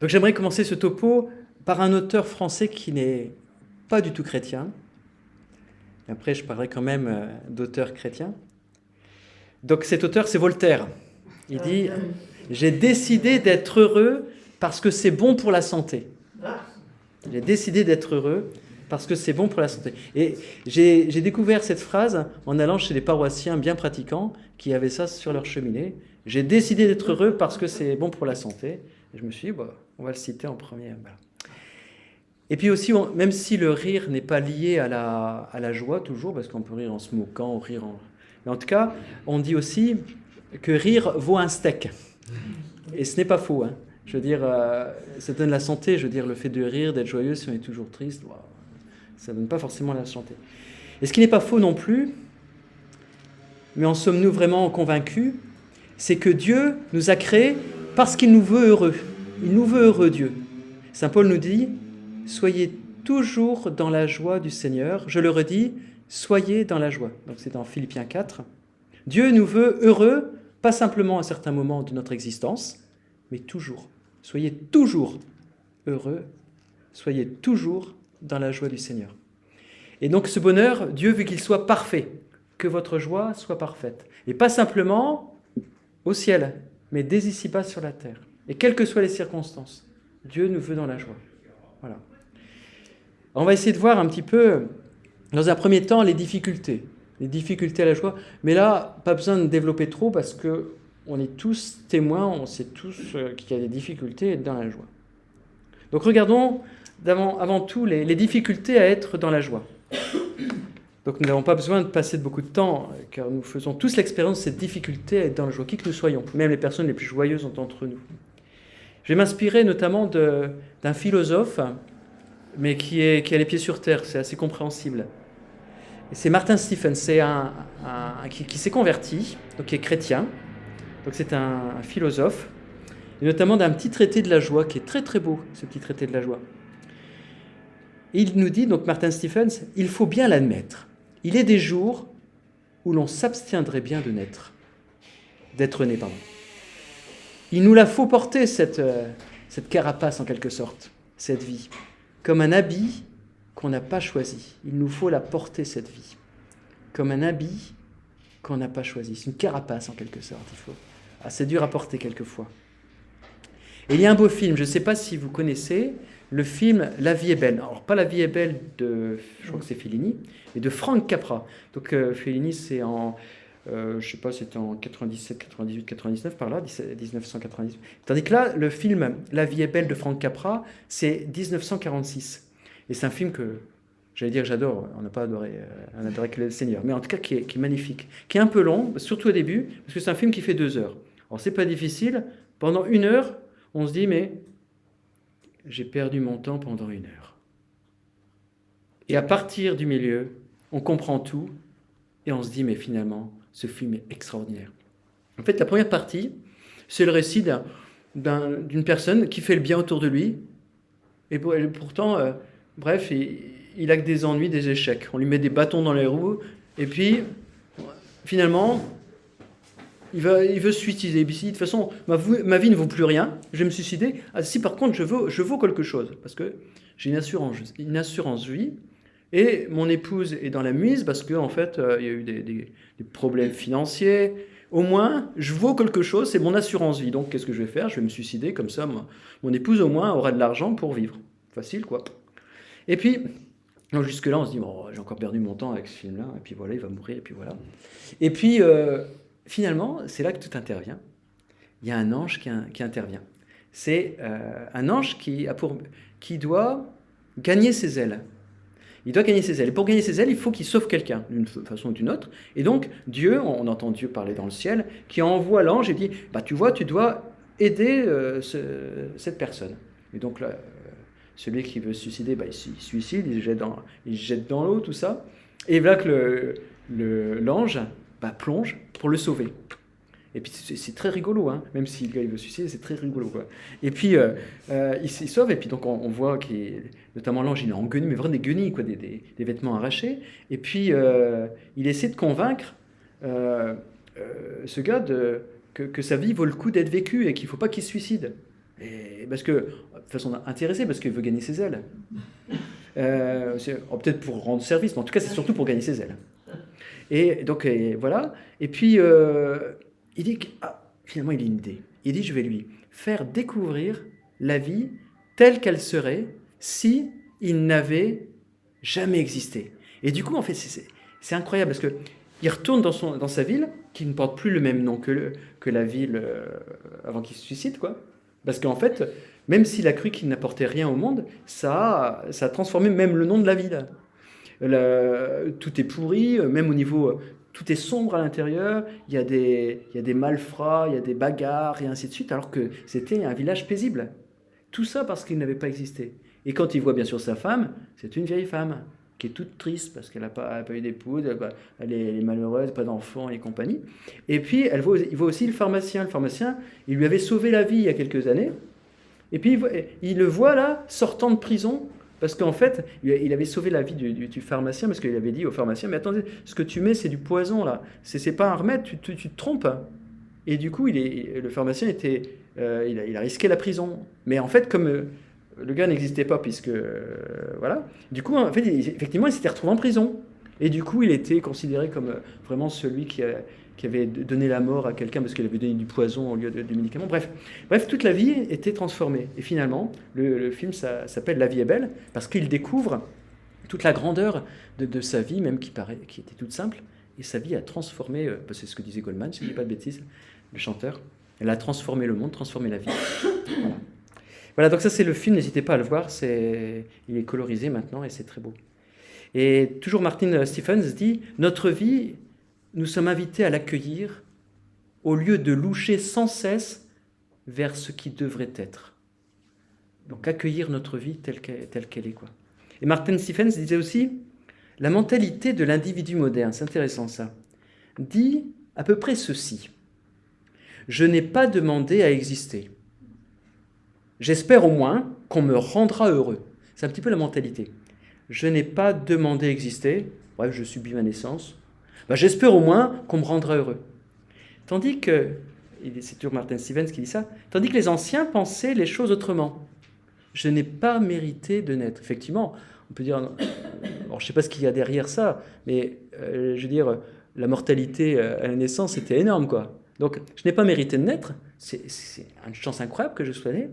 Donc j'aimerais commencer ce topo par un auteur français qui n'est pas du tout chrétien. Et après, je parlerai quand même d'auteurs chrétiens. Donc cet auteur, c'est Voltaire. Il dit « J'ai décidé d'être heureux parce que c'est bon pour la santé. » J'ai décidé d'être heureux parce que c'est bon pour la santé. Et j'ai découvert cette phrase en allant chez des paroissiens bien pratiquants qui avaient ça sur leur cheminée. J'ai décidé d'être heureux parce que c'est bon pour la santé. Et je me suis dit, bah, on va le citer en premier. Voilà. Et puis aussi, même si le rire n'est pas lié à la joie toujours, parce qu'on peut rire en se moquant, mais en tout cas, on dit aussi que rire vaut un steak. Et ce n'est pas faux. Hein. Je veux dire, ça donne la santé. Je veux dire, le fait de rire, d'être joyeux, si on est toujours triste, ça ne donne pas forcément la santé. Et ce qui n'est pas faux non plus, mais en sommes-nous vraiment convaincus, c'est que Dieu nous a créés parce qu'il nous veut heureux. Il nous veut heureux, Dieu. Saint Paul nous dit, soyez toujours dans la joie du Seigneur. Je le redis, soyez dans la joie. Donc c'est dans Philippiens 4. Dieu nous veut heureux, pas simplement à certains moments de notre existence, mais toujours. Soyez toujours heureux, soyez toujours dans la joie du Seigneur. Et donc ce bonheur, Dieu veut qu'il soit parfait, que votre joie soit parfaite. Et pas simplement au ciel, mais dès ici-bas sur la terre. Et quelles que soient les circonstances, Dieu nous veut dans la joie. Voilà. Alors on va essayer de voir un petit peu, dans un premier temps, les difficultés à la joie. Mais là, pas besoin de développer trop parce que on est tous témoins, on sait tous qu'il y a des difficultés dans la joie. Donc regardons avant tout les difficultés à être dans la joie. Donc nous n'avons pas besoin de passer beaucoup de temps, car nous faisons tous l'expérience de cette difficulté à être dans la joie, qui que nous soyons, même les personnes les plus joyeuses d'entre nous. Je vais m'inspirer notamment d'un philosophe, mais qui a les pieds sur terre, c'est assez compréhensible. Et c'est Martin Stephens, c'est qui s'est converti, donc qui est chrétien. Donc c'est un philosophe, et notamment d'un petit traité de la joie, qui est très très beau, ce petit traité de la joie. Et il nous dit, donc Martin Stephens, il faut bien l'admettre, il est des jours où l'on s'abstiendrait bien d'être né. Il nous la faut porter, cette carapace en quelque sorte, cette vie, comme un habit qu'on n'a pas choisi. Il nous faut la porter, cette vie, comme un habit qu'on n'a pas choisi. C'est une carapace en quelque sorte, c'est dur à porter quelquefois. Et il y a un beau film, je ne sais pas si vous connaissez, le film La vie est belle. Alors, pas La vie est belle de, je crois que c'est Fellini, mais de Frank Capra. Donc, Fellini, c'est je ne sais pas, c'était en 97, 98, 99, par là, 1998. Tandis que là, le film La vie est belle de Frank Capra, c'est 1946. Et c'est un film que, j'allais dire, j'adore. On n'a pas adoré, on adorait que le Seigneur. Mais en tout cas, qui est magnifique. Qui est un peu long, surtout au début, parce que c'est un film qui fait 2 heures. Alors, c'est pas difficile. Pendant 1 heure, on se dit, mais j'ai perdu mon temps pendant 1 heure. Et à partir du milieu, on comprend tout et on se dit, mais finalement, ce film est extraordinaire. En fait, la première partie, c'est le récit d'une personne qui fait le bien autour de lui. Et pourtant, bref, il a que des ennuis, des échecs. On lui met des bâtons dans les roues. Et puis, finalement, il veut se suicider. Il dit, de toute façon, ma vie ne vaut plus rien. Je vais me suicider. Ah, si par contre, je vaux quelque chose. Parce que j'ai une assurance vie. Et mon épouse est dans la mise parce qu'en fait, il y a eu des problèmes financiers. Au moins, je vaux quelque chose, c'est mon assurance vie. Donc, qu'est-ce que je vais faire? Je vais me suicider, comme ça, mon épouse, au moins, aura de l'argent pour vivre. Facile, quoi. Et puis, jusque-là, on se dit, bon, j'ai encore perdu mon temps avec ce film-là, et puis voilà, il va mourir, et puis voilà. Et puis, finalement, c'est là que tout intervient. Il y a un ange qui intervient. C'est un ange qui doit gagner ses ailes. Il doit gagner ses ailes. Et pour gagner ses ailes, il faut qu'il sauve quelqu'un, d'une façon ou d'une autre. Et donc, Dieu, on entend Dieu parler dans le ciel, qui envoie l'ange et dit, tu vois, tu dois aider cette personne. Et donc, là, celui qui veut se suicider, il se suicide, il se jette dans l'eau, tout ça. Et voilà que l'ange plonge pour le sauver. Et puis c'est très rigolo, hein. Même si le gars il veut se suicider, c'est très rigolo, quoi. Et puis il sauve, et puis donc on voit notamment l'ange, il est en guenilles, mais vraiment des guenilles, quoi, des vêtements arrachés. Et puis il essaie de convaincre ce gars que sa vie vaut le coup d'être vécue et qu'il ne faut pas qu'il se suicide. Et parce que, de façon intéressée, parce qu'il veut gagner ses ailes. Peut-être pour rendre service, mais en tout cas, c'est surtout pour gagner ses ailes. Et donc, voilà. Et puis, il dit que, finalement, il a une idée. Il dit, je vais lui faire découvrir la vie telle qu'elle serait si il n'avait jamais existé. Et du coup, en fait, c'est incroyable parce que il retourne dans sa ville, qui ne porte plus le même nom que la ville avant qu'il se suicide, quoi. Parce qu'en fait, même s'il a cru qu'il n'apportait rien au monde, ça a transformé même le nom de la ville. Tout est pourri, même au niveau... tout est sombre à l'intérieur, il y a des malfrats, il y a des bagarres, et ainsi de suite, alors que c'était un village paisible. Tout ça parce qu'il n'avait pas existé. Et quand il voit bien sûr sa femme, c'est une vieille femme qui est toute triste parce qu'elle n'a pas eu d'épouse, elle est malheureuse, pas d'enfant et compagnie. Et puis il voit aussi le pharmacien. Le pharmacien, il lui avait sauvé la vie il y a quelques années. Et puis il le voit là, sortant de prison, parce qu'en fait, il avait sauvé la vie du pharmacien, parce qu'il avait dit au pharmacien, mais attendez, ce que tu mets, c'est du poison là, c'est pas un remède, tu te trompes. Et du coup, le pharmacien il a risqué la prison. Mais en fait, comme le gars n'existait pas, puisque voilà, du coup, en fait, effectivement, il s'était retrouvé en prison. Et du coup, il était considéré comme vraiment celui qui avait donné la mort à quelqu'un parce qu'il avait donné du poison au lieu de médicaments. Bref, toute la vie était transformée. Et finalement, le film s'appelle La vie est belle, parce qu'il découvre toute la grandeur de sa vie, même qui était toute simple. Et sa vie a transformé, c'est ce que disait Goldman, si je ne dis pas de bêtises, le chanteur. Elle a transformé le monde, transformé la vie. Voilà. Voilà, donc ça c'est le film, n'hésitez pas à le voir, il est colorisé maintenant et c'est très beau. Et toujours Martin Stephens dit « Notre vie, nous sommes invités à l'accueillir au lieu de loucher sans cesse vers ce qui devrait être. » Donc accueillir notre vie telle qu'elle est, quoi. Et Martin Stephens disait aussi « La mentalité de l'individu moderne, c'est intéressant ça, dit à peu près ceci. Je n'ai pas demandé à exister. J'espère au moins qu'on me rendra heureux. » C'est un petit peu la mentalité. Je n'ai pas demandé à exister. Bref, je subis ma naissance. J'espère au moins qu'on me rendra heureux. Tandis que, c'est toujours Martin Stephens qui dit ça, tandis que les anciens pensaient les choses autrement. Je n'ai pas mérité de naître. Effectivement, on peut dire, alors, je ne sais pas ce qu'il y a derrière ça, mais je veux dire, la mortalité à la naissance était énorme, quoi. Donc, je n'ai pas mérité de naître. C'est une chance incroyable que je sois né.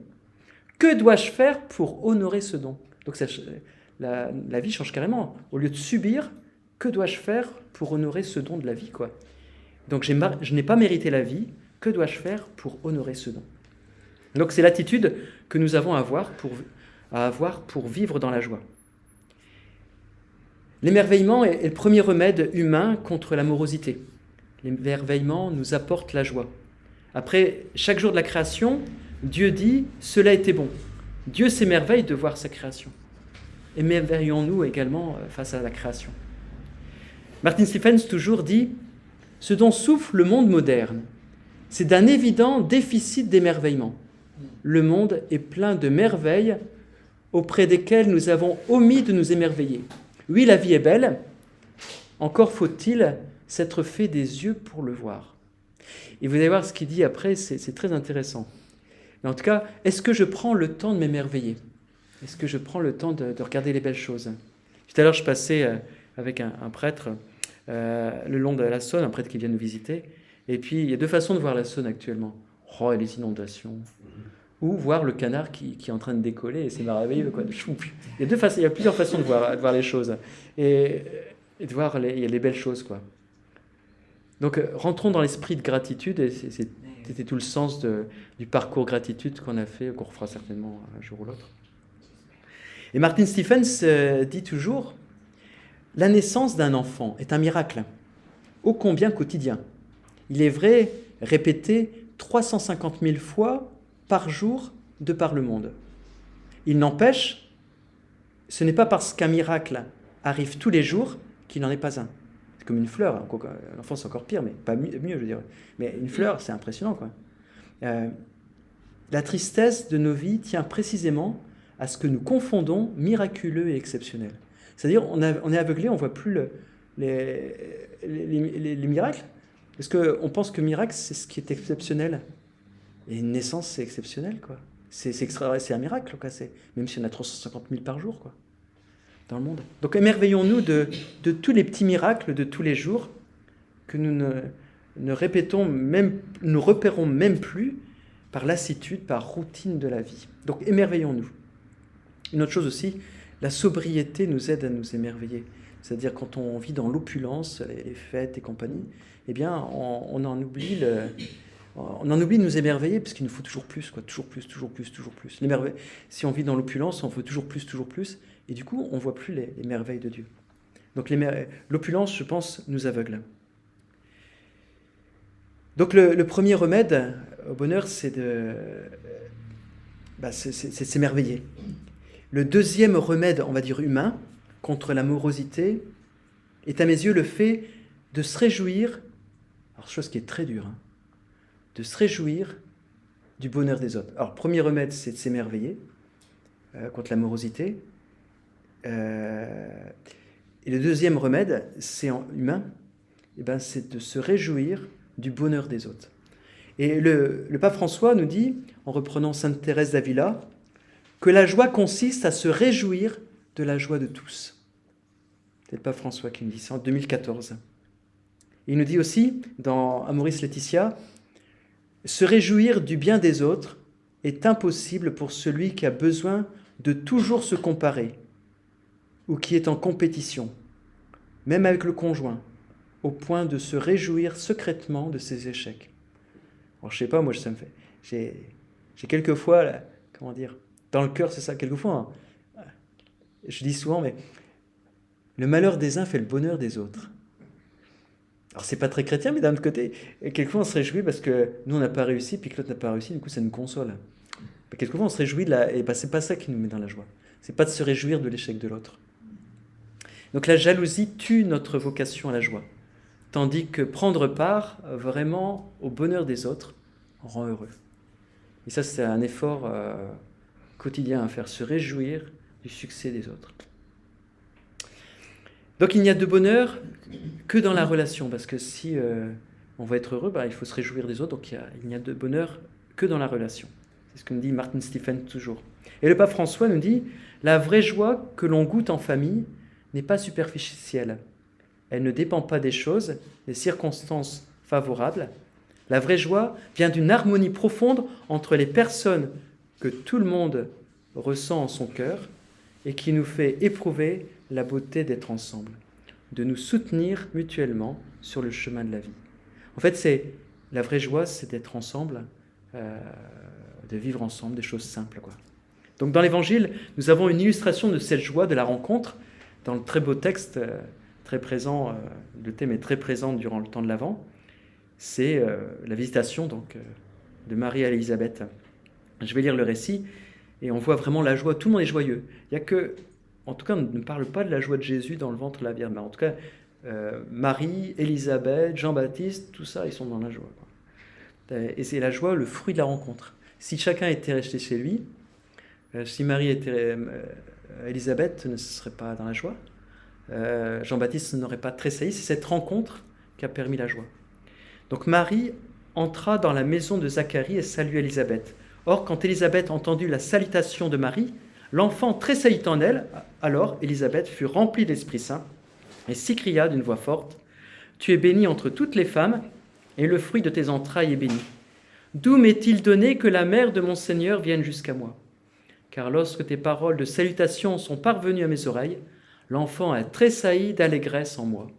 Que dois-je faire pour honorer ce don? Donc la vie change carrément. Au lieu de subir, que dois-je faire pour honorer ce don de la vie, quoi? Donc je n'ai pas mérité la vie, que dois-je faire pour honorer ce don? Donc c'est l'attitude que nous avons à avoir pour vivre dans la joie. L'émerveillement est le premier remède humain contre la morosité. L'émerveillement nous apporte la joie. Après chaque jour de la création, Dieu dit « Cela était bon ». Dieu s'émerveille de voir sa création. Émerveillons-nous également face à la création. Martin Stephens toujours dit « Ce dont souffre le monde moderne, c'est d'un évident déficit d'émerveillement. Le monde est plein de merveilles auprès desquelles nous avons omis de nous émerveiller. Oui, la vie est belle, encore faut-il s'être fait des yeux pour le voir. » Et vous allez voir ce qu'il dit après, c'est très intéressant. Mais en tout cas, est-ce que je prends le temps de m'émerveiller? Est-ce que je prends le temps de regarder les belles choses? Tout à l'heure, je passais avec un prêtre le long de la Saône, un prêtre qui vient nous visiter. Et puis, il y a deux façons de voir la Saône actuellement. Oh, et les inondations. Ou voir le canard qui est en train de décoller, et c'est merveilleux, quoi. Il y a plusieurs façons de voir les choses. Et de voir les belles choses, quoi. Donc, rentrons dans l'esprit de gratitude, et c'était tout le sens du parcours gratitude qu'on a fait, qu'on refera certainement un jour ou l'autre. Et Martin Stephens dit toujours « La naissance d'un enfant est un miracle, ô combien quotidien. Il est vrai, répété 350 000 fois par jour de par le monde. Il n'empêche, ce n'est pas parce qu'un miracle arrive tous les jours qu'il n'en est pas un. » C'est comme une fleur, l'enfant c'est encore pire, mais pas mieux, je veux dire. Mais une fleur, c'est impressionnant, quoi. La tristesse de nos vies tient précisément à ce que nous confondons miraculeux et exceptionnel. C'est-à-dire, on est aveuglé, on ne voit plus les miracles, parce qu'on pense que miracle, c'est ce qui est exceptionnel. Et une naissance, c'est exceptionnel, quoi. c'est un miracle, quoi. Même s'il y en a 350 000 par jour, quoi, dans le monde. Donc émerveillons-nous de tous les petits miracles de tous les jours que nous ne répétons même, nous repérons même plus par lassitude, par routine de la vie. Donc émerveillons-nous. Une autre chose aussi, la sobriété nous aide à nous émerveiller. C'est-à-dire quand on vit dans l'opulence, les fêtes et compagnie, eh bien on en oublie de nous émerveiller parce qu'il nous faut toujours plus, quoi, toujours plus, toujours plus, toujours plus. Si on vit dans l'opulence, on veut toujours plus, et du coup on ne voit plus les merveilles de Dieu. Donc l'opulence, je pense, nous aveugle. Donc le premier remède au bonheur, c'est s'émerveiller. Le deuxième remède, on va dire humain, contre la morosité, est à mes yeux le fait de se réjouir, alors chose qui est très dure, de se réjouir du bonheur des autres. Alors premier remède, c'est de s'émerveiller contre la morosité. Et le deuxième remède, c'est humain, c'est de se réjouir du bonheur des autres. Et le pape François nous dit, en reprenant Sainte Thérèse d'Avila, que la joie consiste à se réjouir de la joie de tous. C'est le pape François qui nous dit ça en 2014. Il nous dit aussi, dans Amoris Laetitia, se réjouir du bien des autres est impossible pour celui qui a besoin de toujours se comparer ou qui est en compétition, même avec le conjoint, au point de se réjouir secrètement de ses échecs. Alors, je sais pas, moi, ça me fait... J'ai quelquefois, là, comment dire, dans le cœur, c'est ça, quelquefois, je dis souvent, mais le malheur des uns fait le bonheur des autres. Alors, c'est pas très chrétien, mais d'un autre côté, quelquefois, on se réjouit parce que nous, on n'a pas réussi, puis que l'autre n'a pas réussi, du coup, ça nous console. Mais quelquefois, on se réjouit et c'est pas ça qui nous met dans la joie. C'est pas de se réjouir de l'échec de l'autre. Donc, la jalousie tue notre vocation à la joie. Tandis que prendre part vraiment au bonheur des autres rend heureux. Et ça, c'est un effort quotidien à faire, se réjouir du succès des autres. Donc il n'y a de bonheur que dans la relation, parce que si on va être heureux, il faut se réjouir des autres, donc il n'y a de bonheur que dans la relation. C'est ce que nous dit Martin Stephen toujours. Et le pape François nous dit, la vraie joie que l'on goûte en famille n'est pas superficielle. Elle ne dépend pas des choses, des circonstances favorables. La vraie joie vient d'une harmonie profonde entre les personnes que tout le monde ressent en son cœur et qui nous fait éprouver la beauté d'être ensemble, de nous soutenir mutuellement sur le chemin de la vie. En fait, la vraie joie, c'est d'être ensemble, de vivre ensemble, des choses simples, quoi. Donc dans l'Évangile, nous avons une illustration de cette joie, de la rencontre, dans le très beau texte très présent, le thème est très présent durant le temps de l'Avent, c'est la visitation donc, de Marie à Élisabeth. Je vais lire le récit et on voit vraiment la joie, tout le monde est joyeux. Il y a que, en tout cas, on ne parle pas de la joie de Jésus dans le ventre de la Vierge, mais en tout cas, Marie, Élisabeth, Jean-Baptiste, tout ça, ils sont dans la joie, quoi. Et c'est la joie, le fruit de la rencontre. Si chacun était resté chez lui, si Marie était Élisabeth ne serait pas dans la joie, Jean-Baptiste n'aurait pas tressailli, c'est cette rencontre qui a permis la joie. Donc Marie entra dans la maison de Zacharie et salua Élisabeth. Or, quand Élisabeth entendit la salutation de Marie, l'enfant tressaillit en elle. Alors Élisabeth fut remplie de l'Esprit Saint et s'écria d'une voix forte, « Tu es bénie entre toutes les femmes, et le fruit de tes entrailles est béni. D'où m'est-il donné que la mère de mon Seigneur vienne jusqu'à moi ? Car lorsque tes paroles de salutation sont parvenues à mes oreilles, l'enfant a tressailli d'allégresse en moi.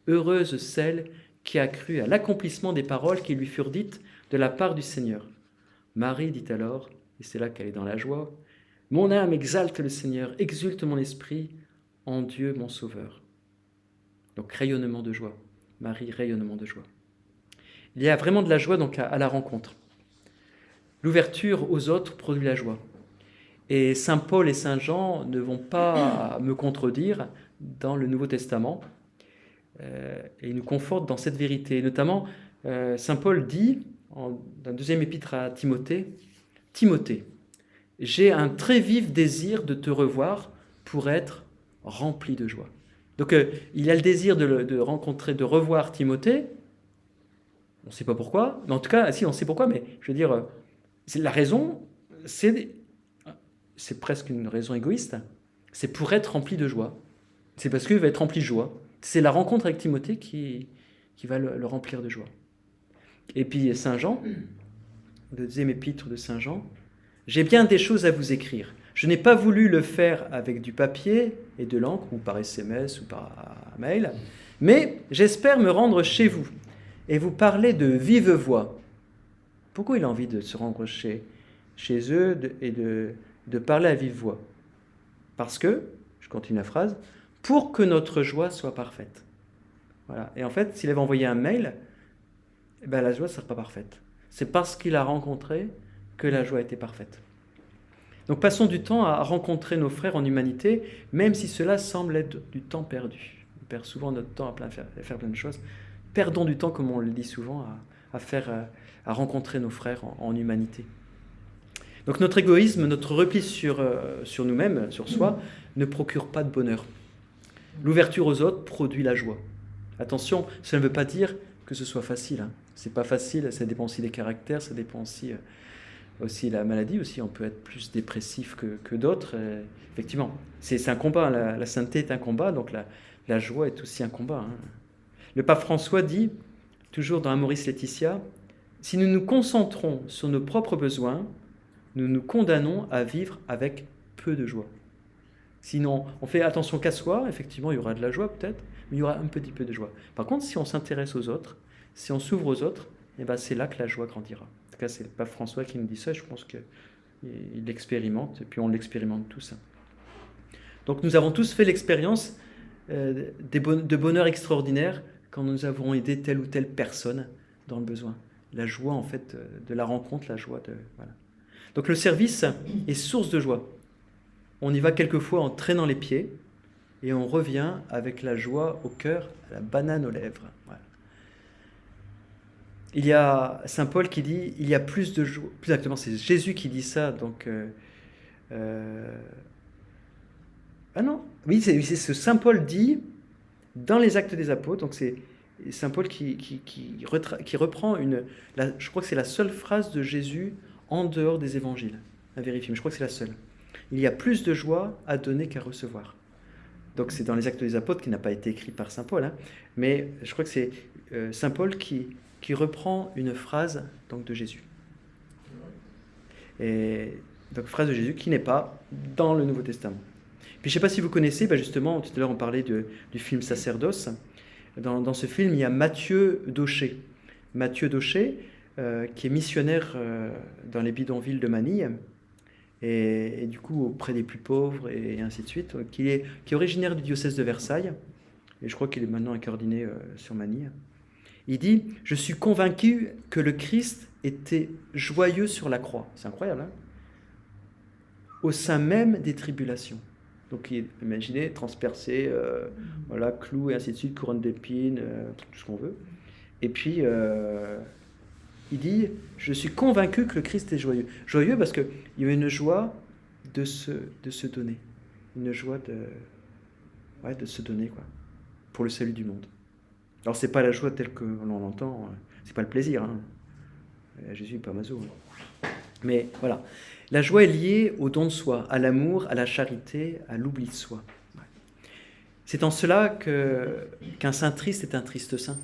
Heureuse celle qui a cru à l'accomplissement des paroles qui lui furent dites de la part du Seigneur. » Marie dit alors, et c'est là qu'elle est dans la joie, « Mon âme exalte le Seigneur, exulte mon esprit en Dieu mon Sauveur. » Donc rayonnement de joie. Marie, rayonnement de joie. Il y a vraiment de la joie donc à la rencontre. L'ouverture aux autres produit la joie. Et Saint Paul et Saint Jean ne vont pas me contredire dans le Nouveau Testament. Et ils nous confortent dans cette vérité. Notamment, Saint Paul dit, dans la deuxième épître à Timothée, « Timothée, j'ai un très vif désir de te revoir pour être rempli de joie. » Donc, il y a le désir de rencontrer, de revoir Timothée. On ne sait pas pourquoi, mais en tout cas, si on sait pourquoi, mais je veux dire, c'est la raison, c'est presque une raison égoïste, c'est pour être rempli de joie. C'est parce qu'il va être rempli de joie. C'est la rencontre avec Timothée qui va le remplir de joie. Et puis Saint Jean, le deuxième épître de Saint Jean, « J'ai bien des choses à vous écrire. Je n'ai pas voulu le faire avec du papier et de l'encre, ou par SMS, ou par mail, mais j'espère me rendre chez vous et vous parler de vive voix. » Pourquoi il a envie de se rendre chez eux et de parler à vive voix? Parce que, je continue la phrase, pour que notre joie soit parfaite. Voilà. Et en fait, s'il avait envoyé un mail, la joie ne serait pas parfaite. C'est parce qu'il a rencontré que la joie était parfaite. Donc passons du temps à rencontrer nos frères en humanité, même si cela semble être du temps perdu. On perd souvent notre temps à faire plein de choses. Perdons du temps, comme on le dit souvent, à rencontrer nos frères en humanité. Donc notre égoïsme, notre repli sur nous-mêmes, sur soi, ne procure pas de bonheur. L'ouverture aux autres produit la joie. Attention, ça ne veut pas dire que ce soit facile. C'est pas facile, ça dépend aussi des caractères, ça dépend aussi la maladie. Aussi, on peut être plus dépressif que d'autres. Effectivement, c'est un combat. La sainteté est un combat, donc la joie est aussi un combat. Le pape François dit, toujours dans Amoris Laetitia, « Si nous nous concentrons sur nos propres besoins, nous nous condamnons à vivre avec peu de joie. Sinon, on fait attention qu'à soi, effectivement, il y aura de la joie peut-être, mais il y aura un petit peu de joie. Par contre, si on s'intéresse aux autres, si on s'ouvre aux autres, c'est là que la joie grandira. En tout cas, c'est le pape François qui nous dit ça, je pense qu'il l'expérimente, et puis on l'expérimente tous. Donc nous avons tous fait l'expérience de bonheur extraordinaire quand nous avons aidé telle ou telle personne dans le besoin. La joie, en fait, de la rencontre, la joie de... Voilà. Donc le service est source de joie. On y va quelquefois en traînant les pieds et on revient avec la joie au cœur, la banane aux lèvres. Voilà. Il y a Saint Paul qui dit, il y a plus de joie, plus exactement c'est Jésus qui dit ça, donc... Ah non, oui, c'est ce Saint Paul dit dans les Actes des Apôtres, donc c'est Saint Paul qui reprend je crois que c'est la seule phrase de Jésus en dehors des évangiles, à vérifier, mais je crois que c'est la seule. Il y a plus de joie à donner qu'à recevoir. Donc c'est dans les Actes des Apôtres qui n'a pas été écrit par Saint Paul, mais je crois que c'est Saint Paul qui reprend une phrase donc, de Jésus. Et donc phrase de Jésus qui n'est pas dans le Nouveau Testament. Puis je ne sais pas si vous connaissez, justement, tout à l'heure on parlait du film Sacerdoce. Dans ce film, il y a Mathieu Daucher. Mathieu Daucher, qui est missionnaire dans les bidonvilles de Manille, et du coup auprès des plus pauvres, et ainsi de suite, qui est originaire du diocèse de Versailles, et je crois qu'il est maintenant incardiné sur Manille. Il dit « Je suis convaincu que le Christ était joyeux sur la croix. » C'est incroyable, au sein même des tribulations. Donc, imaginez, transpercé, clous et ainsi de suite, couronne d'épines, tout ce qu'on veut. Et puis, il dit, je suis convaincu que le Christ est joyeux. Joyeux parce qu'il y avait une joie de se donner. Une joie de se donner, quoi, pour le salut du monde. Alors, c'est pas la joie telle que l'on l'entend, c'est pas le plaisir. Jésus n'est pas maso. Mais voilà. La joie est liée au don de soi, à l'amour, à la charité, à l'oubli de soi. C'est en cela qu'un saint triste est un triste saint,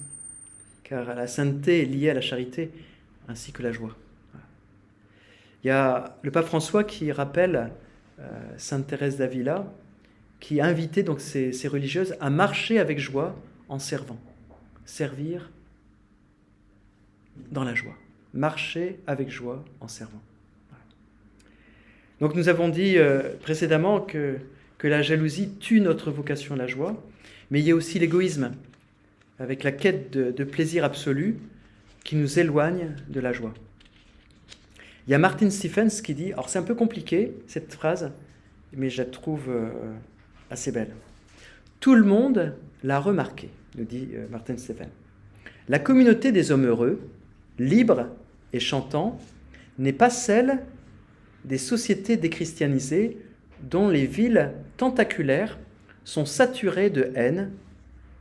car la sainteté est liée à la charité ainsi que la joie. Il y a le pape François qui rappelle Sainte Thérèse d'Avila, qui a invité donc ces religieuses à marcher avec joie en servant. Servir dans la joie. Marcher avec joie en servant. Donc nous avons dit précédemment que la jalousie tue notre vocation à la joie, mais il y a aussi l'égoïsme, avec la quête de plaisir absolu qui nous éloigne de la joie. Il y a Martin Stephens qui dit, alors c'est un peu compliqué cette phrase, mais je la trouve assez belle. Tout le monde l'a remarqué, nous dit Martin Stephens. La communauté des hommes heureux, libres et chantants, n'est pas celle des sociétés déchristianisées dont les villes tentaculaires sont saturées de haine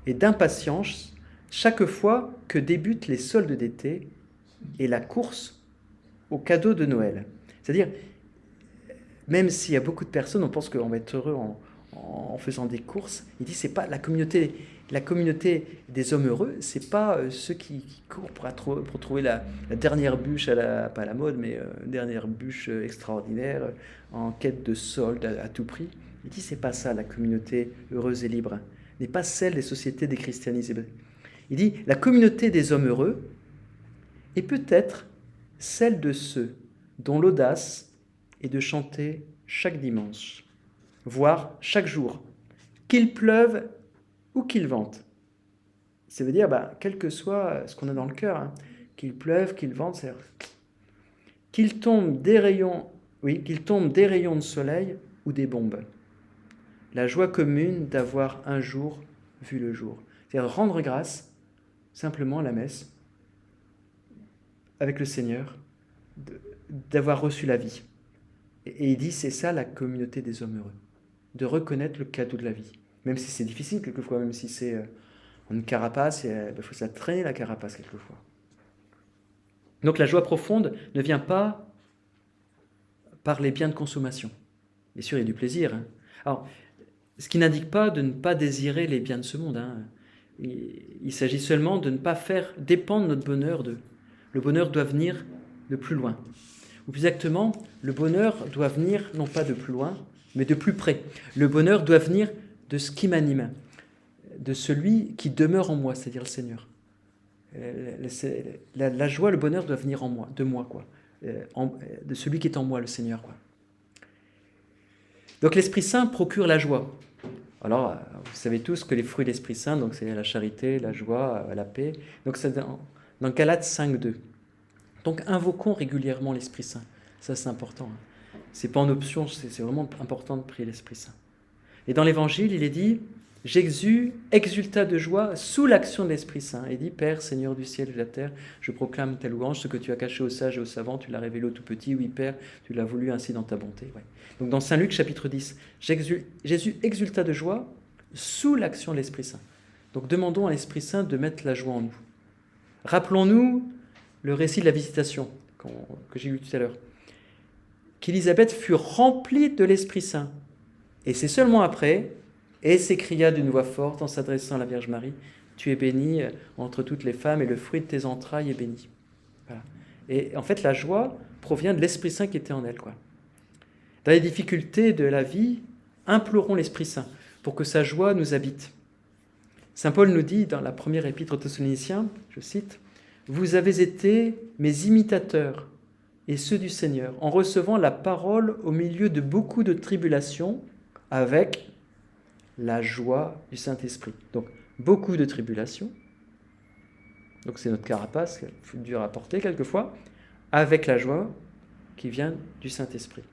et d'impatience chaque fois que débutent les soldes d'été et la course aux cadeaux de Noël. C'est-à-dire, même s'il y a beaucoup de personnes, on pense qu'on va être heureux en faisant des courses. Il dit c'est pas la communauté des hommes heureux, c'est pas ceux qui courent pour trouver la dernière bûche pas à la mode, mais dernière bûche extraordinaire en quête de solde à tout prix. Il dit c'est pas ça la communauté heureuse et libre, n'est pas celle des sociétés des christianisés. Il dit la communauté des hommes heureux est peut-être celle de ceux dont l'audace est de chanter chaque dimanche, voire chaque jour, qu'il pleuve ou qu'il vente. Ça veut dire, quel que soit ce qu'on a dans le cœur, hein, qu'il pleuve, qu'il vente, c'est qu'il tombe des rayons de soleil ou des bombes. La joie commune d'avoir un jour vu le jour. C'est-à-dire rendre grâce simplement à la messe avec le Seigneur, d'avoir reçu la vie. Et il dit, c'est ça la communauté des hommes heureux, de reconnaître le cadeau de la vie. Même si c'est difficile quelquefois, même si c'est une carapace, il faut ça traîner la carapace quelquefois. Donc la joie profonde ne vient pas par les biens de consommation. Bien sûr, il y a du plaisir. Hein. Alors, ce qui n'indique pas de ne pas désirer les biens de ce monde. Hein. Il s'agit seulement de ne pas faire dépendre notre bonheur d'eux. Le bonheur doit venir de plus loin. Ou plus exactement, le bonheur doit venir non pas de plus loin, mais de plus près. Le bonheur doit venir de ce qui m'anime, de celui qui demeure en moi, c'est-à-dire le Seigneur. La joie, le bonheur doit venir en moi, de moi, quoi. De celui qui est en moi, le Seigneur, quoi. Donc l'Esprit Saint procure la joie. Alors, vous savez tous que les fruits de l'Esprit Saint, donc c'est la charité, la joie, la paix. Donc c'est dans Galates 5:2. Donc invoquons régulièrement l'Esprit Saint. Ça c'est important. Hein. C'est pas en option, c'est vraiment important de prier l'Esprit Saint. Et dans l'Évangile, il est dit « Jésus exulta de joie sous l'action de l'Esprit Saint. » Il dit « Père, Seigneur du ciel et de la terre, je proclame ta louange, ce que tu as caché aux sages et aux savants, tu l'as révélé au tout petit. Oui, Père, tu l'as voulu ainsi dans ta bonté. Ouais. » Donc dans Saint Luc, chapitre 10, Jésus exulta de joie sous l'action de l'Esprit Saint. Donc demandons à l'Esprit Saint de mettre la joie en nous. Rappelons-nous le récit de la visitation que j'ai lu tout à l'heure. Qu'Élisabeth fut remplie de l'Esprit Saint. Et c'est seulement après, et s'écria d'une voix forte en s'adressant à la Vierge Marie, « Tu es bénie entre toutes les femmes et le fruit de tes entrailles est béni. » Voilà. Et en fait, la joie provient de l'Esprit Saint qui était en elle, quoi. Dans les difficultés de la vie, implorons l'Esprit Saint pour que sa joie nous habite. Saint Paul nous dit dans la première épître aux Thessaloniciens, je cite, « Vous avez été mes imitateurs et ceux du Seigneur, en recevant la parole au milieu de beaucoup de tribulations, avec la joie du Saint-Esprit. » Donc, beaucoup de tribulations. Donc, c'est notre carapace, dur à porter quelquefois, avec la joie qui vient du Saint-Esprit.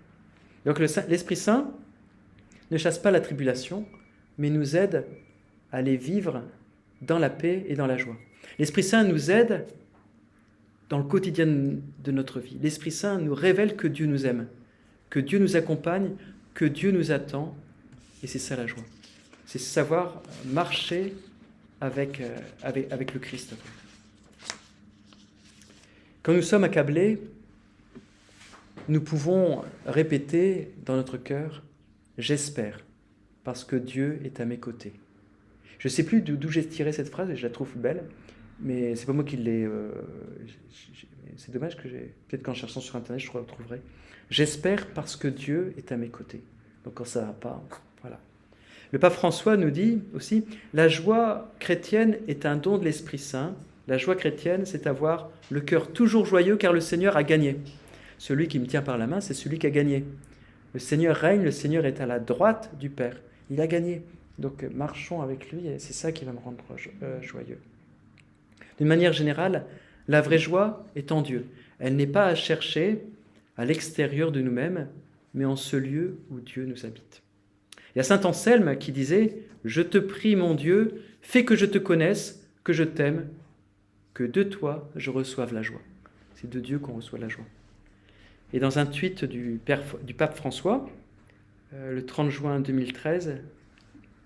Donc, l'Esprit Saint ne chasse pas la tribulation, mais nous aide à les vivre dans la paix et dans la joie. L'Esprit Saint nous aide dans le quotidien de notre vie. L'Esprit Saint nous révèle que Dieu nous aime, que Dieu nous accompagne, que Dieu nous attend. Et c'est ça la joie. C'est savoir marcher avec le Christ. Quand nous sommes accablés, nous pouvons répéter dans notre cœur « J'espère, parce que Dieu est à mes côtés ». Je ne sais plus d'où j'ai tiré cette phrase et je la trouve belle, mais c'est pas moi qui l'ai... c'est dommage que j'ai... Peut-être qu'en cherchant sur Internet, je retrouverai. « J'espère parce que Dieu est à mes côtés ». Donc quand ça ne va pas, voilà. Le pape François nous dit aussi « La joie chrétienne est un don de l'Esprit Saint. La joie chrétienne, c'est avoir le cœur toujours joyeux car le Seigneur a gagné. Celui qui me tient par la main, c'est celui qui a gagné. Le Seigneur règne, le Seigneur est à la droite du Père. Il a gagné. Donc marchons avec lui et c'est ça qui va me rendre joyeux. » D'une manière générale, la vraie joie est en Dieu. Elle n'est pas à chercher à l'extérieur de nous-mêmes, mais en ce lieu où Dieu nous habite. Il y a saint Anselme qui disait « Je te prie, mon Dieu, fais que je te connaisse, que je t'aime, que de toi je reçoive la joie. » C'est de Dieu qu'on reçoit la joie. Et dans un tweet du pape François, le 30 juin 2013,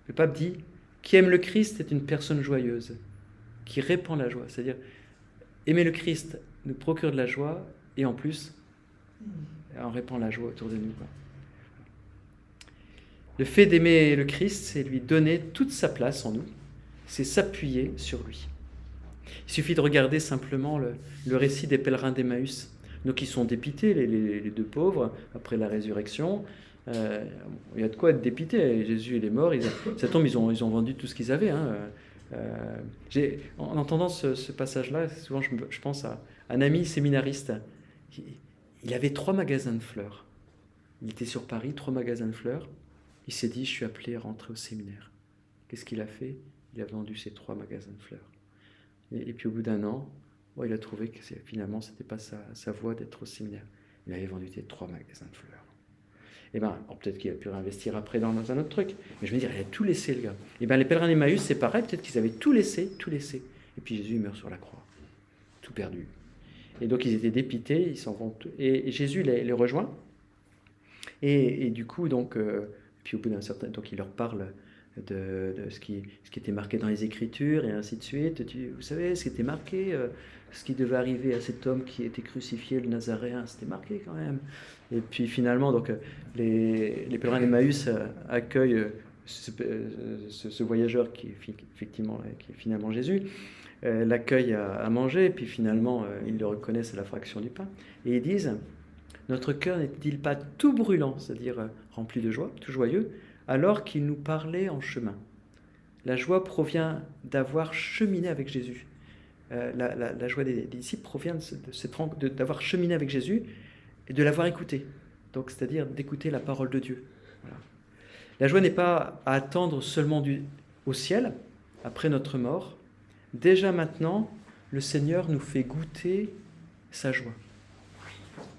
le pape dit « Qui aime le Christ est une personne joyeuse, qui répand la joie. » C'est-à-dire, aimer le Christ nous procure de la joie, et en plus, on répand la joie autour de nous. Le fait d'aimer le Christ, c'est lui donner toute sa place en nous, c'est s'appuyer sur lui. Il suffit de regarder simplement le récit des pèlerins d'Emmaüs. Donc ils sont dépités, les deux pauvres, après la résurrection. Il y a de quoi être dépité. Jésus il est mort, ça tombe, ils ont vendu tout ce qu'ils avaient. Hein. En entendant ce passage-là, souvent je pense à un ami séminariste. Il avait 3 magasins de fleurs. Il était sur Paris, 3 magasins de fleurs. Il s'est dit, je suis appelé à rentrer au séminaire. Qu'est-ce qu'il a fait? Il a vendu ses 3 magasins de fleurs. Et puis au bout d'un an, il a trouvé que finalement, ce n'était pas sa voie d'être au séminaire. Il avait vendu ses 3 magasins de fleurs. Et peut-être qu'il a pu réinvestir après dans un autre truc. Mais je me dis, il a tout laissé, le gars. Les pèlerins d'Emmaüs, c'est pareil, peut-être qu'ils avaient tout laissé. Et puis Jésus meurt sur la croix. Tout perdu. Et donc ils étaient dépités, ils s'en vont. Et Jésus les rejoint. Et du coup, puis au bout d'un certain temps, il leur parle de ce qui était marqué dans les Écritures et ainsi de suite. Vous savez, ce qui était marqué, ce qui devait arriver à cet homme qui était crucifié, le Nazaréen, c'était marqué quand même. Et puis finalement, les pèlerins d'Emmaüs accueillent ce voyageur qui est finalement Jésus, l'accueille à manger, et puis finalement, ils le reconnaissent à la fraction du pain. Et ils disent, notre cœur n'est-il pas tout brûlant, c'est-à-dire rempli de joie, tout joyeux, alors qu'il nous parlait en chemin? La joie provient d'avoir cheminé avec Jésus. La joie des disciples provient d'avoir cheminé avec Jésus et de l'avoir écouté. Donc, c'est-à-dire d'écouter la parole de Dieu. Voilà. La joie n'est pas à attendre seulement au ciel, après notre mort. Déjà maintenant, le Seigneur nous fait goûter sa joie.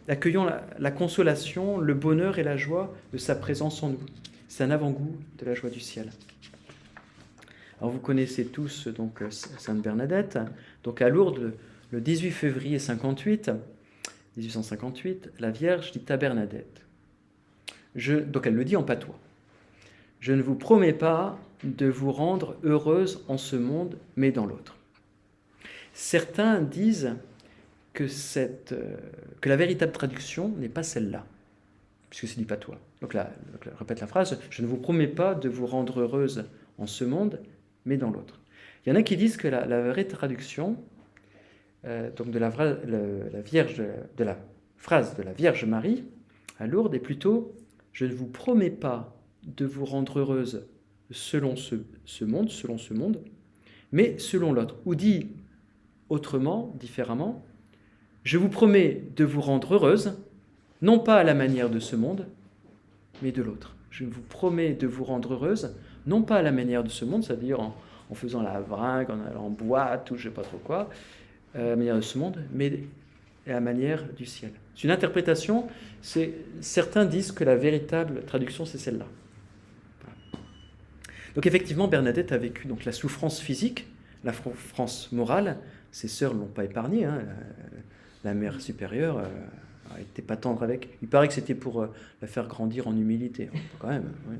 Accueillons la consolation, le bonheur et la joie de sa présence en nous. C'est un avant-goût de la joie du ciel. Alors vous connaissez tous Sainte Bernadette. Donc à Lourdes, le 18 février 1858, la Vierge dit à Bernadette, donc elle le dit en patois, « Je ne vous promets pas de vous rendre heureuse en ce monde, mais dans l'autre. » Certains disent que la véritable traduction n'est pas celle-là, puisque c'est du patois. Donc là, je répète la phrase, « Je ne vous promets pas de vous rendre heureuse en ce monde, mais dans l'autre. » Il y en a qui disent que la vraie traduction de la phrase de la Vierge Marie à Lourdes est plutôt « Je ne vous promets pas de vous rendre heureuse selon ce monde, mais selon l'autre. » Ou dit autrement, différemment, « Je vous promets de vous rendre heureuse, non pas à la manière de ce monde, mais de l'autre. Je vous promets de vous rendre heureuse, non pas à la manière de ce monde, c'est-à-dire en faisant la vringue, en allant en boîte, ou je ne sais pas trop quoi, à la manière de ce monde, mais à la manière du ciel. » C'est une interprétation, certains disent que la véritable traduction, c'est celle-là. Voilà. Donc effectivement, Bernadette a vécu la souffrance physique, la souffrance morale. Ses sœurs ne l'ont pas épargnée, hein. La mère supérieure n'était pas tendre avec. Il paraît que c'était pour la faire grandir en humilité, quand même. Oui.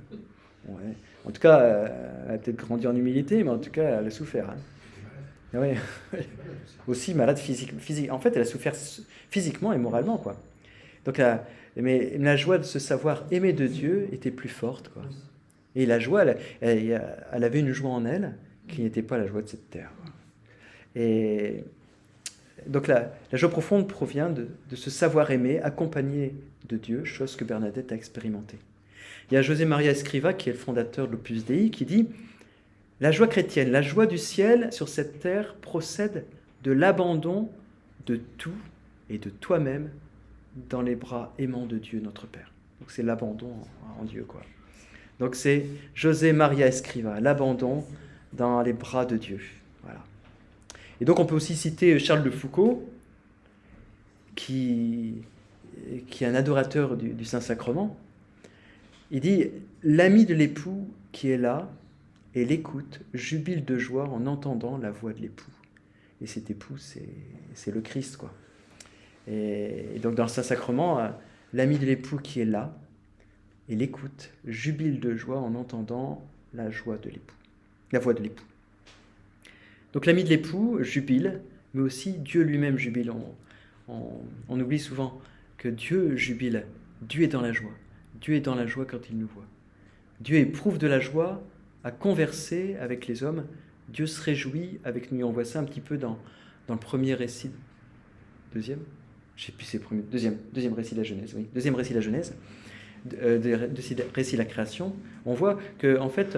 Ouais. En tout cas, elle a peut-être grandi en humilité, mais en tout cas, elle a souffert. Hein. Ouais. Aussi malade physique. En fait, elle a souffert physiquement et moralement, quoi. Donc, mais la joie de se savoir aimer de Dieu était plus forte, quoi. Et la joie, elle avait une joie en elle qui n'était pas la joie de cette terre. Quoi. Et donc, la joie profonde provient de se savoir aimer, accompagné de Dieu, chose que Bernadette a expérimentée. Il y a José Maria Escriva, qui est le fondateur de l'Opus Dei, qui dit « La joie chrétienne, la joie du ciel sur cette terre procède de l'abandon de tout et de toi-même dans les bras aimants de Dieu, notre Père. » Donc c'est l'abandon en Dieu, quoi. Donc c'est José Maria Escriva, l'abandon dans les bras de Dieu. Voilà. Et donc on peut aussi citer Charles de Foucault, qui est un adorateur du Saint-Sacrement. Il dit « L'ami de l'époux qui est là et l'écoute jubile de joie en entendant la voix de l'époux. » Et cet époux, c'est le Christ, quoi. Et donc dans le Saint-Sacrement, l'ami de l'époux qui est là et l'écoute jubile de joie en entendant la voix de l'époux. Donc l'ami de l'époux jubile, mais aussi Dieu lui-même jubile. On oublie souvent que Dieu jubile. Dieu est dans la joie. Dieu est dans la joie quand il nous voit. Dieu éprouve de la joie à converser avec les hommes. Dieu se réjouit avec nous. On voit ça un petit peu dans le premier récit. Deuxième? Je ne sais plus si c'est le premier. Deuxième récit de la Genèse, oui. Deuxième récit de la Genèse. Récit de la création. On voit que, en fait,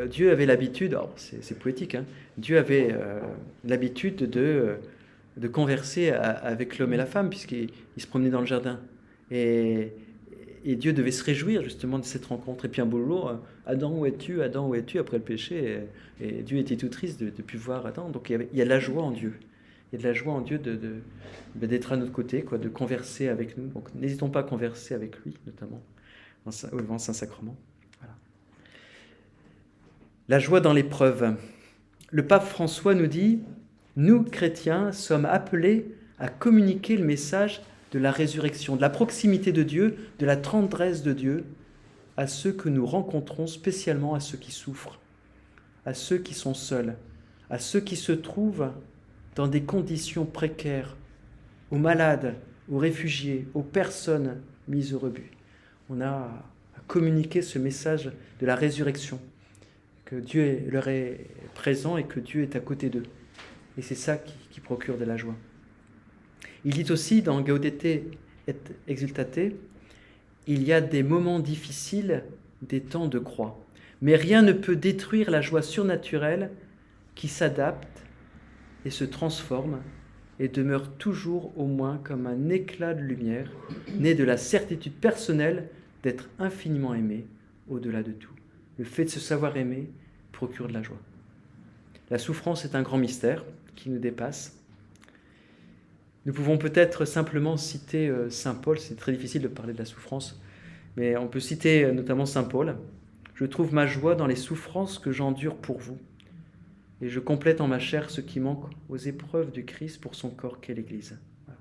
Dieu avait l'habitude, alors c'est poétique, hein, Dieu avait l'habitude de converser avec l'homme et la femme, puisqu'il se promenait dans le jardin. Et Dieu devait se réjouir justement de cette rencontre. Et puis un beau jour, Adam, où es-tu? Adam, où es-tu? Après le péché, et Dieu était tout triste de ne plus voir Adam. Donc il y a de la joie en Dieu. Il y a de la joie en Dieu d'être à notre côté, quoi, de converser avec nous. Donc n'hésitons pas à converser avec lui, notamment au Saint-Sacrement. Voilà. La joie dans l'épreuve. Le pape François nous dit « Nous, chrétiens, sommes appelés à communiquer le message de la résurrection, de la proximité de Dieu, de la tendresse de Dieu à ceux que nous rencontrons, spécialement à ceux qui souffrent, à ceux qui sont seuls, à ceux qui se trouvent dans des conditions précaires, aux malades, aux réfugiés, aux personnes mises au rebut. On a à communiquer ce message de la résurrection, que Dieu leur est présent et que Dieu est à côté d'eux. Et c'est ça qui procure de la joie. Il dit aussi dans Gaudete et Exultate, il y a des moments difficiles, des temps de croix, mais rien ne peut détruire la joie surnaturelle qui s'adapte et se transforme et demeure toujours au moins comme un éclat de lumière, né de la certitude personnelle d'être infiniment aimé au-delà de tout. Le fait de se savoir aimer procure de la joie. La souffrance est un grand mystère qui nous dépasse. Nous pouvons peut-être simplement citer Saint Paul, c'est très difficile de parler de la souffrance, mais on peut citer notamment Saint Paul. « Je trouve ma joie dans les souffrances que j'endure pour vous, et je complète en ma chair ce qui manque aux épreuves du Christ pour son corps qu'est l'Église. » Voilà.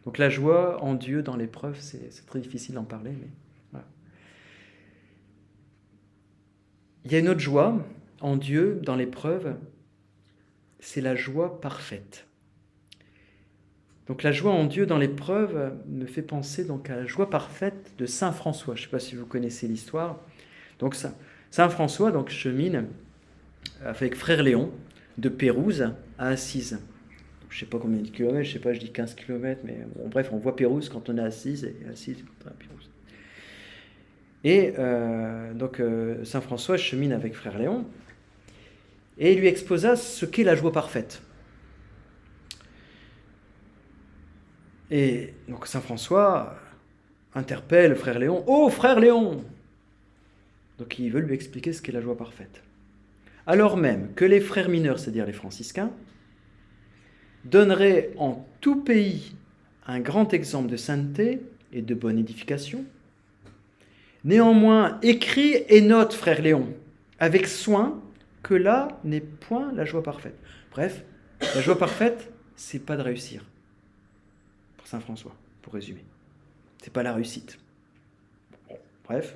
Donc la joie en Dieu dans l'épreuve, c'est très difficile d'en parler, mais voilà. Il y a une autre joie en Dieu dans l'épreuve, c'est la joie parfaite. Donc la joie en Dieu dans l'épreuve me fait penser donc à la joie parfaite de Saint François. Je ne sais pas si vous connaissez l'histoire. Donc Saint François donc, chemine avec frère Léon de Pérouse à Assise. Je ne sais pas combien de kilomètres, je dis 15 kilomètres, mais bon, bref, on voit Pérouse quand on est à Assise et Assise quand on est à Pérouse. Et donc Saint François chemine avec frère Léon et il lui exposa ce qu'est la joie parfaite. Et donc Saint François interpelle frère Léon. « Oh, frère Léon !» Donc il veut lui expliquer ce qu'est la joie parfaite. Alors même que les frères mineurs, c'est-à-dire les franciscains, donneraient en tout pays un grand exemple de sainteté et de bonne édification, néanmoins écris et note, frère Léon, avec soin, que là n'est point la joie parfaite. Bref, la joie parfaite, c'est pas de réussir. Saint François, pour résumer. C'est pas la réussite. Bon, bref.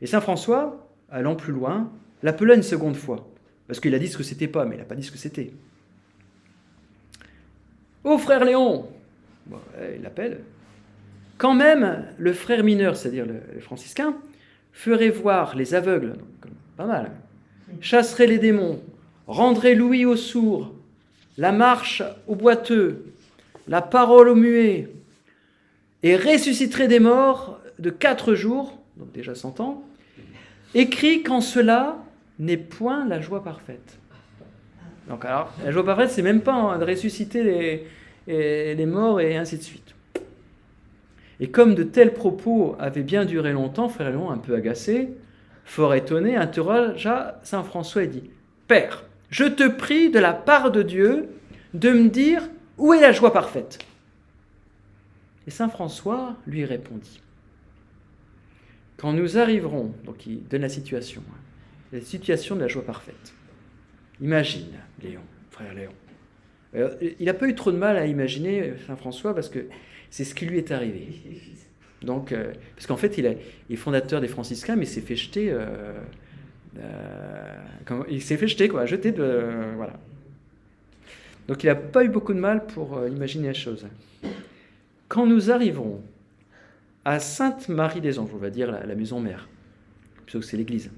Et Saint François, allant plus loin, l'appela une seconde fois. Parce qu'il a dit ce que c'était pas, mais il n'a pas dit ce que c'était. « Oh frère Léon !» Bon, il l'appelle. « Quand même, le frère mineur, c'est-à-dire le franciscain, ferait voir les aveugles, donc pas mal, chasserait les démons, rendrait l'ouïe aux sourds, la marche aux boiteux, la parole aux muets, et ressusciterait des morts de 4 jours, donc déjà 100 ans, écrit qu'en cela n'est point la joie parfaite. » Donc alors, la joie parfaite, c'est même pas de ressusciter les morts et ainsi de suite. Et comme de tels propos avaient bien duré longtemps, frère Léon, un peu agacé, fort étonné, interrogea Saint François et dit « Père, je te prie de la part de Dieu de me dire où est la joie parfaite ?» Et Saint François lui répondit. Quand nous arriverons, donc il donne la situation de la joie parfaite. Imagine, Léon, frère Léon. Il n'a pas eu trop de mal à imaginer Saint François parce que c'est ce qui lui est arrivé. Donc, parce qu'en fait, il est fondateur des franciscains, mais il s'est fait jeter. Il s'est fait jeter, quoi, jeter de. Voilà. Donc il n'a pas eu beaucoup de mal pour imaginer la chose. Quand nous arriverons à Sainte Marie des Anges, on va dire la maison mère, plutôt que c'est l'église.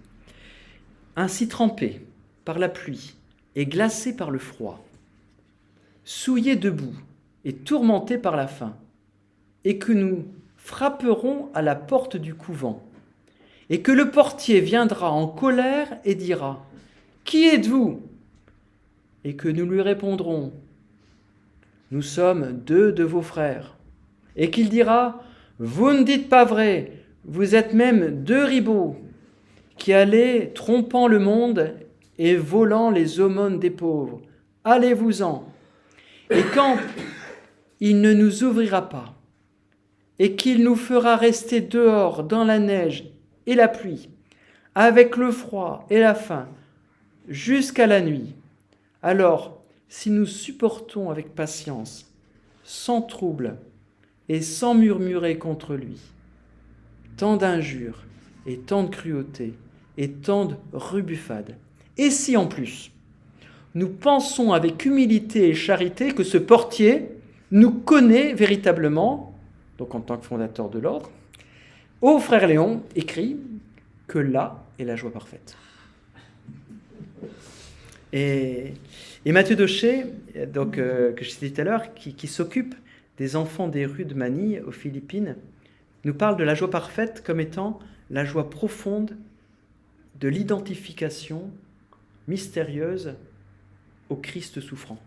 Ainsi trempés par la pluie et glacés par le froid, souillés de boue et tourmentés par la faim, et que nous frapperons à la porte du couvent, et que le portier viendra en colère et dira « Qui êtes-vous » et que nous lui répondrons « Nous sommes 2 de vos frères », et qu'il dira « Vous ne dites pas vrai, vous êtes même 2 ribauds qui allez trompant le monde et volant les aumônes des pauvres. Allez-vous-en » Et quand il ne nous ouvrira pas, et qu'il nous fera rester dehors dans la neige et la pluie, avec le froid et la faim, jusqu'à la nuit, alors, si nous supportons avec patience, sans trouble et sans murmurer contre lui, tant d'injures et tant de cruauté et tant de rebuffades, et si en plus, nous pensons avec humilité et charité que ce portier nous connaît véritablement, donc en tant que fondateur de l'ordre, au frère Léon écrit que là est la joie parfaite. Et Mathieu Daucher, donc, que je citais tout à l'heure, qui s'occupe des enfants des rues de Manille aux Philippines, nous parle de la joie parfaite comme étant la joie profonde de l'identification mystérieuse au Christ souffrant.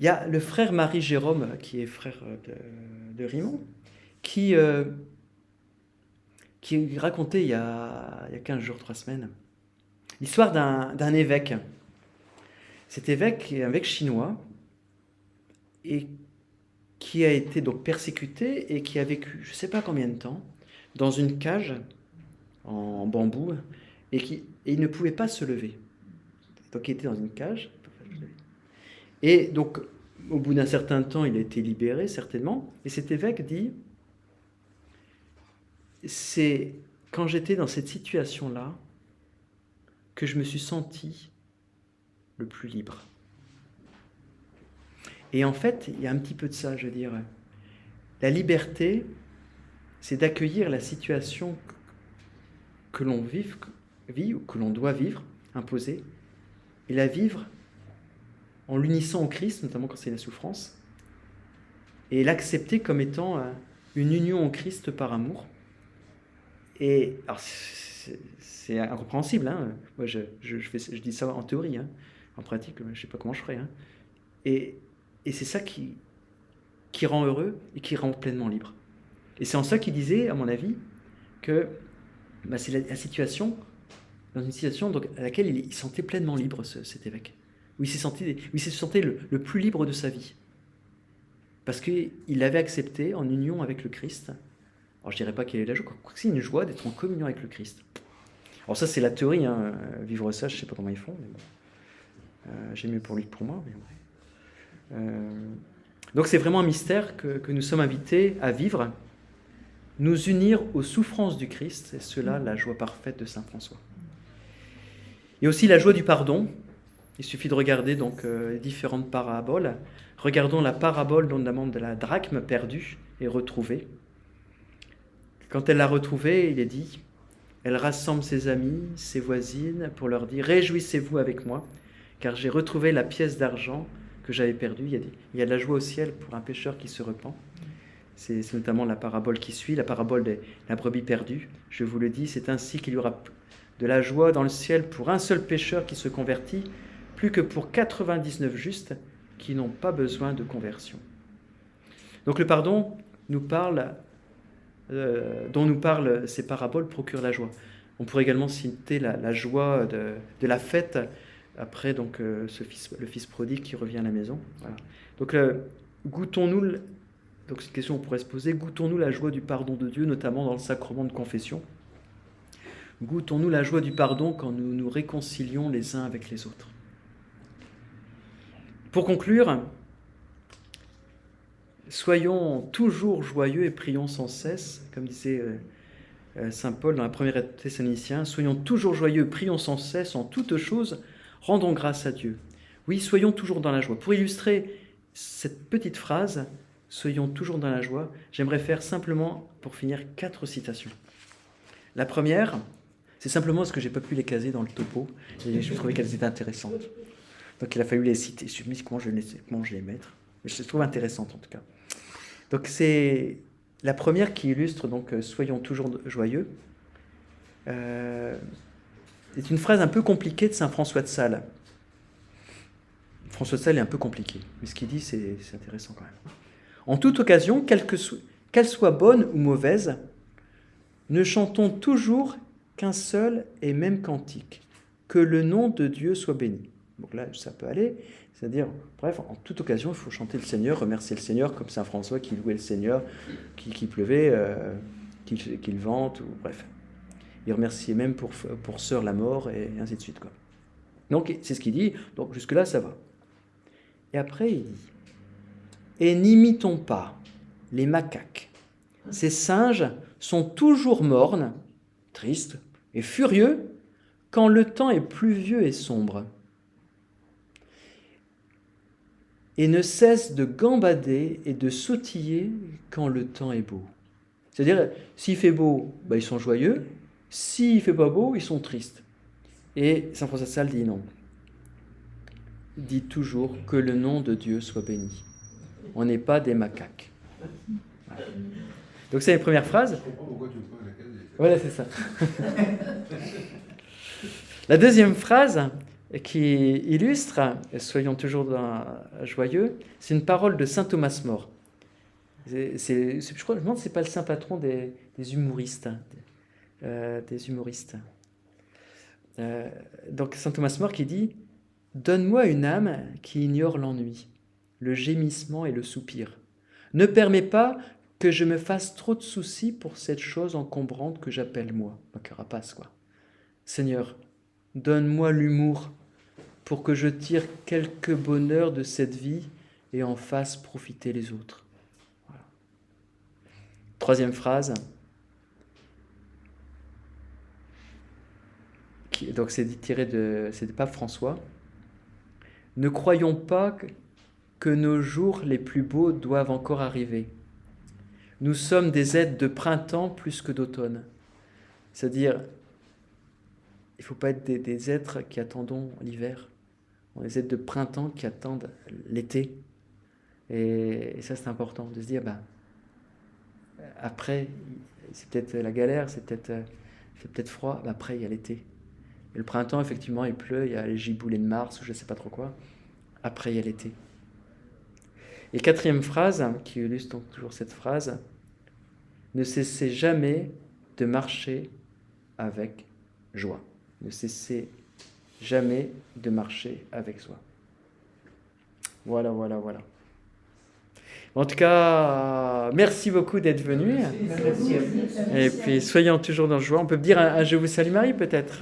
Il y a le frère Marie-Jérôme, qui est frère de Rimond, qui racontait il y a 15 jours, 3 semaines, l'histoire d'un évêque. Cet évêque est un évêque chinois et qui a été donc persécuté et qui a vécu je ne sais pas combien de temps dans une cage en bambou et il ne pouvait pas se lever. Donc il était dans une cage. Et donc au bout d'un certain temps, il a été libéré certainement. Et cet évêque dit, c'est quand j'étais dans cette situation-là que je me suis senti le plus libre. Et en fait, il y a un petit peu de ça, je veux dire. La liberté, c'est d'accueillir la situation que l'on vit ou que l'on doit vivre, imposer, et la vivre en l'unissant au Christ, notamment quand c'est la souffrance, et l'accepter comme étant une union au Christ par amour. Et alors, c'est incompréhensible, hein. Moi je dis ça en théorie, hein. En pratique, je ne sais pas comment je ferais. Hein. Et c'est ça qui rend heureux et qui rend pleinement libre. Et c'est en ça qu'il disait, à mon avis, que c'est la situation, dans une situation donc, à laquelle il sentait pleinement libre, cet évêque, où il s'est senti le plus libre de sa vie. Parce qu'il l'avait accepté en union avec le Christ. Alors je ne dirais pas qu'il y a la joie, quoi que c'est une joie d'être en communion avec le Christ. Alors ça c'est la théorie, hein. Vivre ça, je ne sais pas comment ils font, mais bon. J'ai mieux pour lui que pour moi. Mais donc c'est vraiment un mystère que nous sommes invités à vivre, nous unir aux souffrances du Christ, et cela la joie parfaite de saint François. Il y a aussi la joie du pardon. Il suffit de regarder donc les différentes paraboles. Regardons la parabole notamment de la drachme perdue et retrouvée. Quand elle l'a retrouvée, il est dit, elle rassemble ses amis, ses voisines, pour leur dire « Réjouissez-vous avec moi, car j'ai retrouvé la pièce d'argent que j'avais perdue. » Il y a de la joie au ciel pour un pécheur qui se repent. C'est notamment la parabole qui suit, la parabole de la brebis perdue. Je vous le dis, c'est ainsi qu'il y aura de la joie dans le ciel pour un seul pécheur qui se convertit, plus que pour 99 justes qui n'ont pas besoin de conversion. Donc le pardon dont nous parlent ces paraboles procure la joie. On pourrait également citer la joie de la fête après donc, le fils prodigue qui revient à la maison. Voilà. Donc goûtons-nous, donc c'est une question qu'on pourrait se poser, goûtons-nous la joie du pardon de Dieu, notamment dans le sacrement de confession? Goûtons-nous la joie du pardon quand nous nous réconcilions les uns avec les autres? Pour conclure, soyons toujours joyeux et prions sans cesse, comme disait saint Paul dans la première Thessaloniciens, soyons toujours joyeux, prions sans cesse, en toutes choses, rendons grâce à Dieu. Oui, soyons toujours dans la joie. Pour illustrer cette petite phrase, soyons toujours dans la joie. J'aimerais faire simplement, pour finir, 4 citations. La première, c'est simplement parce que je n'ai pas pu les caser dans le topo, et je trouvais qu'elles étaient intéressantes. Donc il a fallu les citer. Je me suis dit comment je vais les mettre. Mais je les trouve intéressantes en tout cas. Donc c'est la première qui illustre donc soyons toujours joyeux. C'est une phrase un peu compliquée de saint François de Sales. François de Sales est un peu compliqué, mais ce qu'il dit c'est intéressant quand même. En toute occasion, qu'elle soit bonne ou mauvaise, ne chantons toujours qu'un seul et même cantique, que le nom de Dieu soit béni. Donc là, ça peut aller, c'est-à-dire, bref, en toute occasion, il faut chanter le Seigneur, remercier le Seigneur, comme saint François qui louait le Seigneur, qu'il pleuvait, qu'il vente, ou bref. Il remerciait même pour sœur la mort, et ainsi de suite, quoi. Donc, c'est ce qu'il dit, donc jusque-là, ça va. Et après, il dit, et n'imitons pas les macaques. Ces singes sont toujours mornes, tristes et furieux quand le temps est pluvieux et sombre, et ne cessent de gambader et de sautiller quand le temps est beau. C'est-à-dire, s'il fait beau, ils sont joyeux, s'il ne fait pas beau, ils sont tristes. Et saint François de Sales dit non. Dit toujours que le nom de Dieu soit béni. On n'est pas des macaques. Voilà. Donc c'est la première phrase. Je comprends pourquoi tu me poses la question. Voilà, c'est ça. La deuxième phrase qui illustre « Soyons toujours joyeux », c'est une parole de saint Thomas More. Je crois, je me demande si ce n'est pas le saint patron des humoristes. Des humoristes. Donc saint Thomas More qui dit « Donne-moi une âme qui ignore l'ennui, le gémissement et le soupir. Ne permets pas que je me fasse trop de soucis pour cette chose encombrante que j'appelle moi. » Ma carapace, quoi. Seigneur, donne-moi l'humour pour que je tire quelque bonheur de cette vie et en fasse profiter les autres. Voilà. Troisième phrase. Donc c'est tiré c'est du pape François. Ne croyons pas que nos jours les plus beaux doivent encore arriver. Nous sommes des êtres de printemps plus que d'automne. C'est-à-dire, il ne faut pas être des êtres qui attendons l'hiver. On est des êtres de printemps qui attendent l'été. Et ça, c'est important de se dire, après, c'est peut-être la galère, c'est peut-être froid, après, il y a l'été. Et le printemps, effectivement, il pleut, il y a les giboulées de Mars, ou je ne sais pas trop quoi. Après, il y a l'été. Et quatrième phrase, qui illustre donc toujours cette phrase, ne cessez jamais de marcher avec joie. Ne cessez jamais de marcher avec joie. Voilà. En tout cas, merci beaucoup d'être venus. Merci à vous. Et puis, soyons toujours dans la joie. On peut dire un Je vous salue Marie, peut-être.